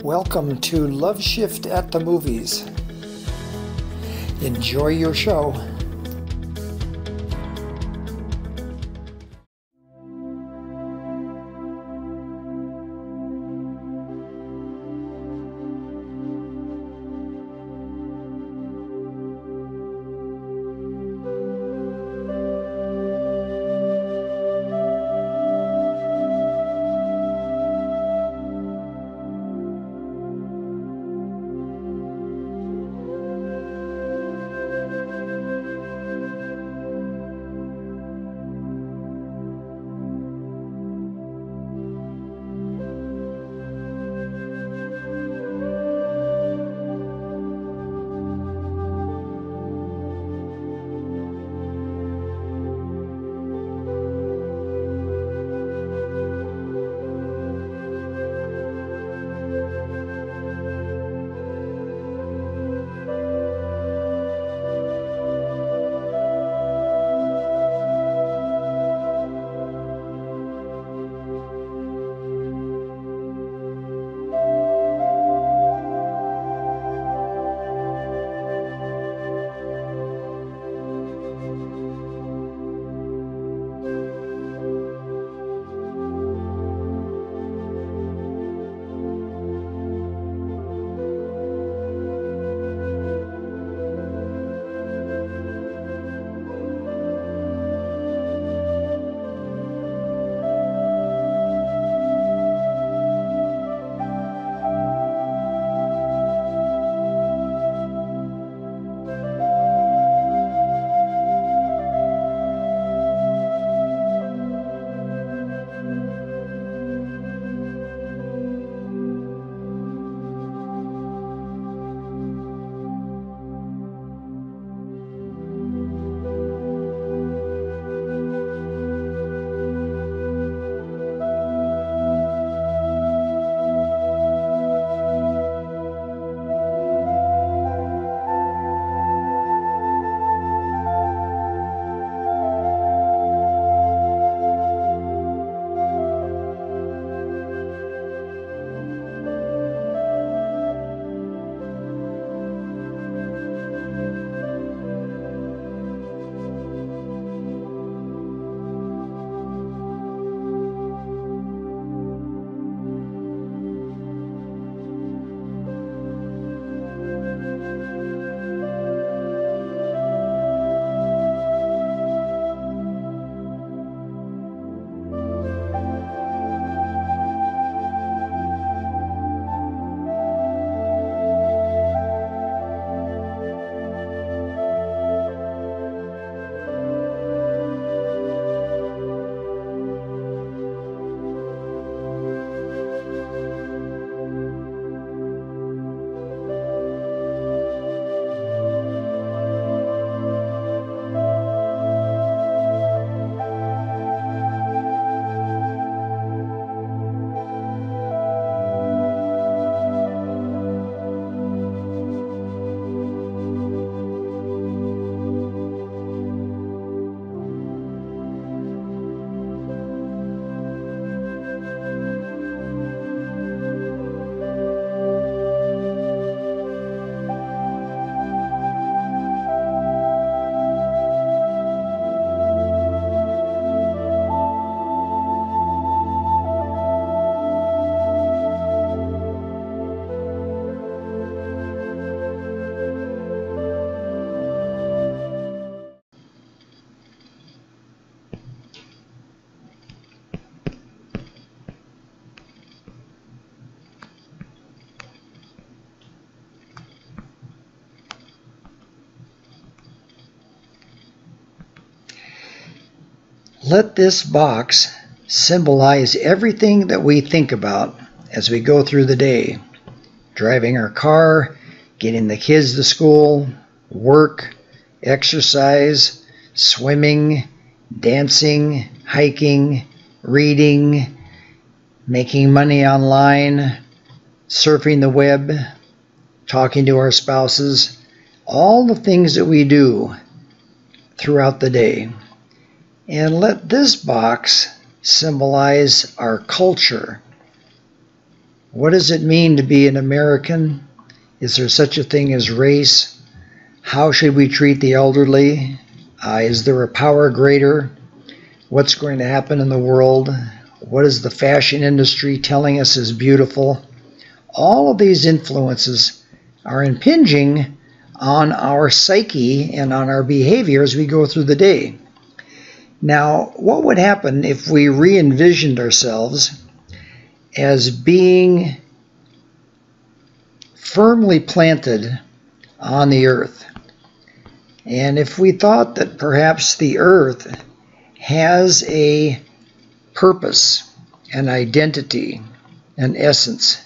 Welcome to LoveShift at the Movies. Enjoy your show. Let this box symbolize everything that we think about as we go through the day. Driving our car, getting the kids to school, work, exercise, swimming, dancing, hiking, reading, making money online, surfing the web, talking to our spouses, all the things that we do throughout the day. And let this box symbolize our culture. What does it mean to be an American? Is there such a thing as race? How should we treat the elderly? Is there a power greater? What's going to happen in the world? What is the fashion industry telling us is beautiful? All of these influences are impinging on our psyche and on our behavior as we go through the day. Now, what would happen if we re-envisioned ourselves as being firmly planted on the earth? And if we thought that perhaps the earth has a purpose, an identity, an essence,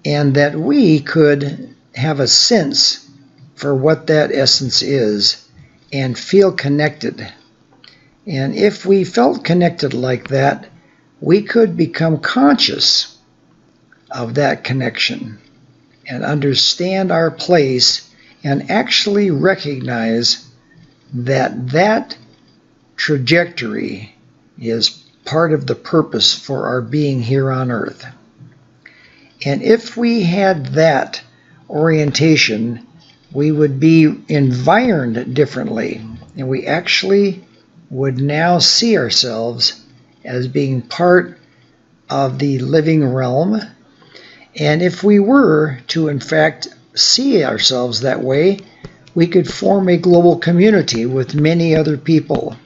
and that we could have a sense for what that essence is and feel connected. And if we felt connected like that, we could become conscious of that connection and understand our place and actually recognize that that trajectory is part of the purpose for our being here on earth. And if we had that orientation, we would be environed differently, and we actually would now see ourselves as being part of the living realm. And if we were to in fact see ourselves that way, we could form a global community with many other people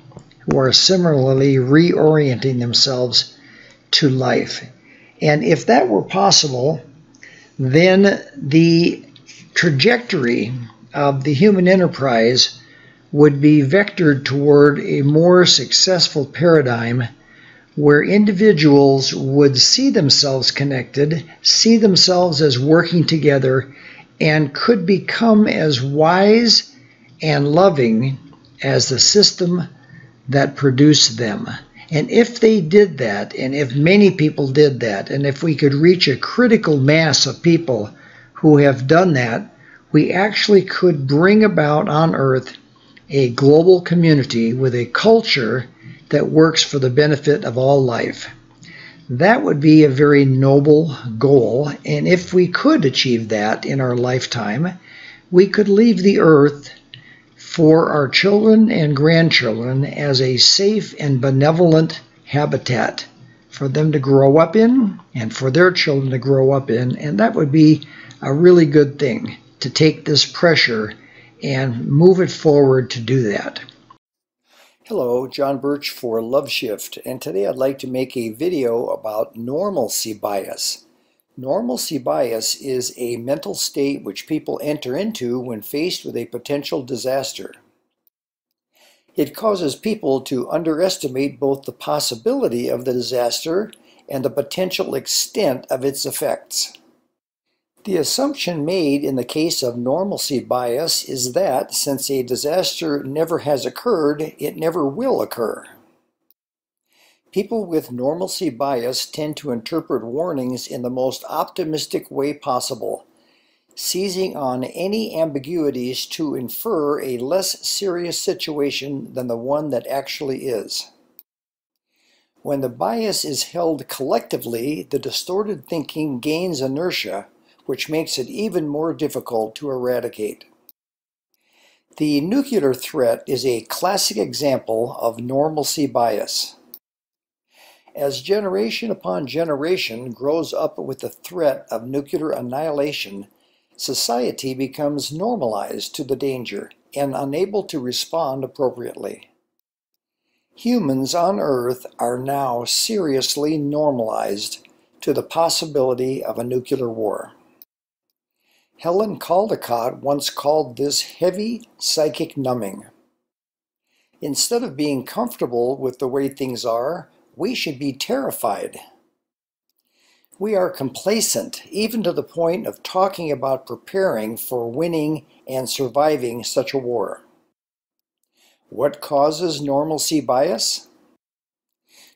who are similarly reorienting themselves to life. And if that were possible, then the trajectory of the human enterprise would be vectored toward a more successful paradigm where individuals would see themselves connected, see themselves as working together, and could become as wise and loving as the system that produced them. And if they did that, and if many people did that, and if we could reach a critical mass of people who have done that, we actually could bring about on Earth a global community with a culture that works for the benefit of all life. That would be a very noble goal, and if we could achieve that in our lifetime, we could leave the Earth for our children and grandchildren as a safe and benevolent habitat for them to grow up in and for their children to grow up in. And that would be a really good thing, to take this pressure and move it forward to do that. Hello, John Birch for LoveShift, and today I'd like to make a video about normalcy bias. Normalcy bias is a mental state which people enter into when faced with a potential disaster. It causes people to underestimate both the possibility of the disaster and the potential extent of its effects. The assumption made in the case of normalcy bias is that since a disaster never has occurred, it never will occur. People with normalcy bias tend to interpret warnings in the most optimistic way possible, seizing on any ambiguities to infer a less serious situation than the one that actually is. When the bias is held collectively, the distorted thinking gains inertia, which makes it even more difficult to eradicate. The nuclear threat is a classic example of normalcy bias. As generation upon generation grows up with the threat of nuclear annihilation, society becomes normalized to the danger and unable to respond appropriately. Humans on Earth are now seriously normalized to the possibility of a nuclear war. Helen Caldicott once called this heavy psychic numbing. Instead of being comfortable with the way things are, we should be terrified. We are complacent, even to the point of talking about preparing for winning and surviving such a war. What causes normalcy bias?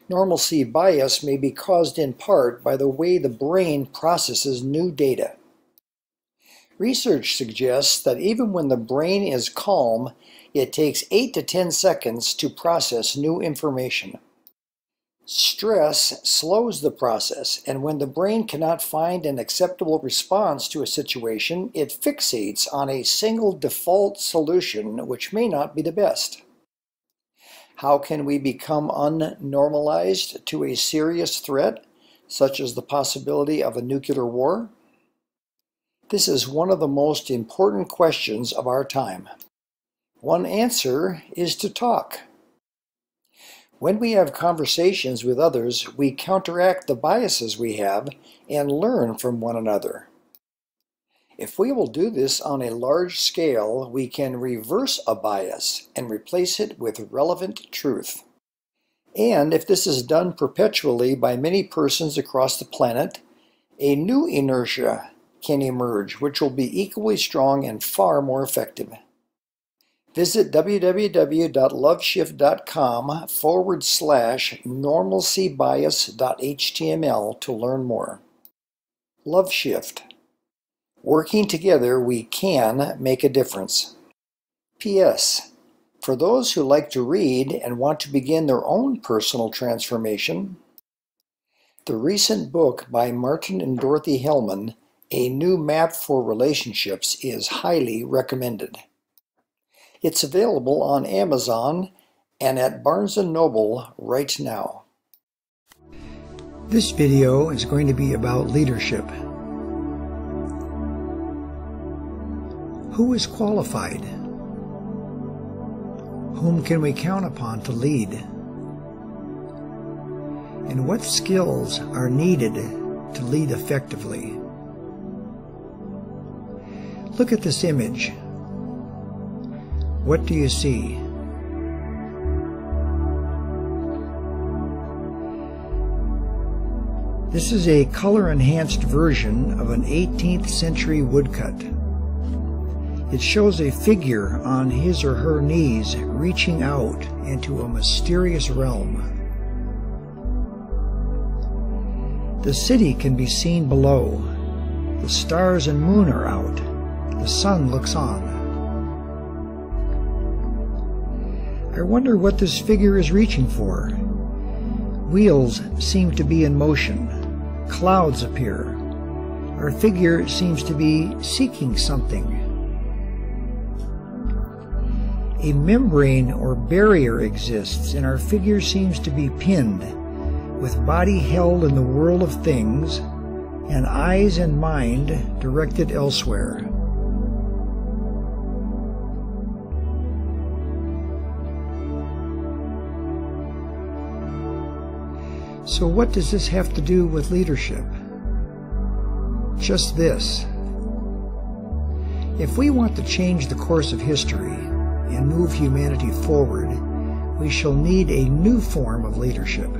Normalcy bias may be caused in part by the way the brain processes new data. Research suggests that even when the brain is calm, it takes 8 to 10 seconds to process new information. Stress slows the process, and when the brain cannot find an acceptable response to a situation, it fixates on a single default solution which may not be the best. How can we become unnormalized to a serious threat, such as the possibility of a nuclear war? This is one of the most important questions of our time. One answer is to talk. When we have conversations with others, we counteract the biases we have and learn from one another. If we will do this on a large scale, we can reverse a bias and replace it with relevant truth. And if this is done perpetually by many persons across the planet, a new inertia can emerge, which will be equally strong and far more effective. Visit www.loveShift.com/normalcybias.html to learn more. LoveShift. Working together, we can make a difference. P.S. For those who like to read and want to begin their own personal transformation, the recent book by Martin and Dorothy Hellman, A New Map for Relationships, is highly recommended. It's available on Amazon and at Barnes & Noble right now. This video is going to be about leadership. Who is qualified? Whom can we count upon to lead? And what skills are needed to lead effectively? Look at this image. What do you see? This is a color-enhanced version of an 18th century woodcut. It shows a figure on his or her knees reaching out into a mysterious realm. The city can be seen below. The stars and moon are out. The sun looks on. I wonder what this figure is reaching for. Wheels seem to be in motion. Clouds appear. Our figure seems to be seeking something. A membrane or barrier exists, and our figure seems to be pinned, with body held in the world of things, and eyes and mind directed elsewhere. So what does this have to do with leadership? Just this. If we want to change the course of history and move humanity forward, we shall need a new form of leadership.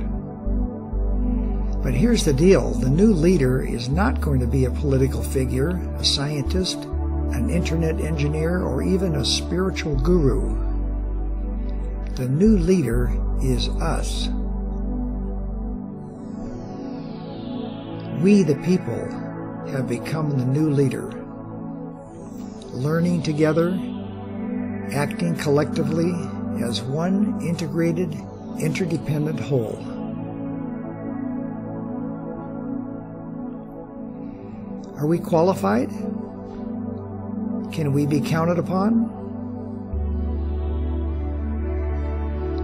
But here's the deal. The new leader is not going to be a political figure, a scientist, an internet engineer, or even a spiritual guru. The new leader is us. We, the people, have become the new leader. Learning together, acting collectively as one integrated, interdependent whole. Are we qualified? Can we be counted upon?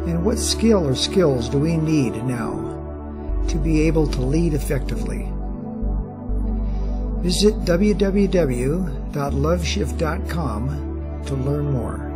And what skill or skills do we need now to be able to lead effectively? Visit www.loveshift.com to learn more.